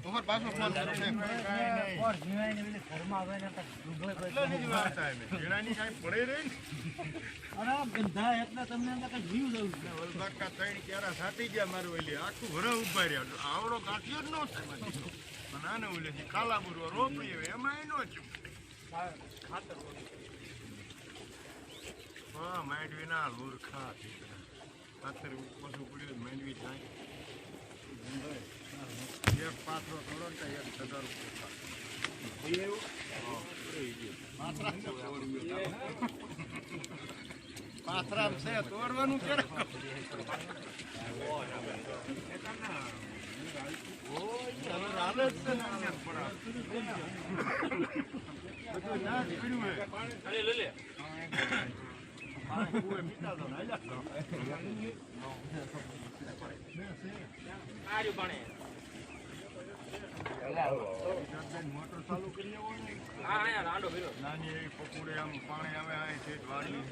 તમાર પાછો ફોન કરો છે ઓર જીવાને એટલે ઘરમાં આવે ને તો ડુબળે એટલે નહીં વાત થાય ને કેળાની કાઈ પડે રહી ને અરે ગંધા એટલે તમને અંદર કઈ જીવ જવું છે વલબાકા ત્રણ કેરા સાટી ગયા મારું ઓલી આખું ઘરે ઉભા રહ્યા આવડો કાઠિયો જ ન થાય મારી પણ આને ઓલેથી કાલા બુરવા રોપડી એમાં એનો જ ખાતર હા માંડવી ના લુરખા ખાતર ઓછું પડ્યું માંડવી થાય એક પાથરો થોડો ને એક 1000 રૂપિયા પાથરા છે તોડવાનું છે મોટર ચાલુ કરી આવો ને નાની એવી પકોડી આમ પાણી આવે આ છે વાળી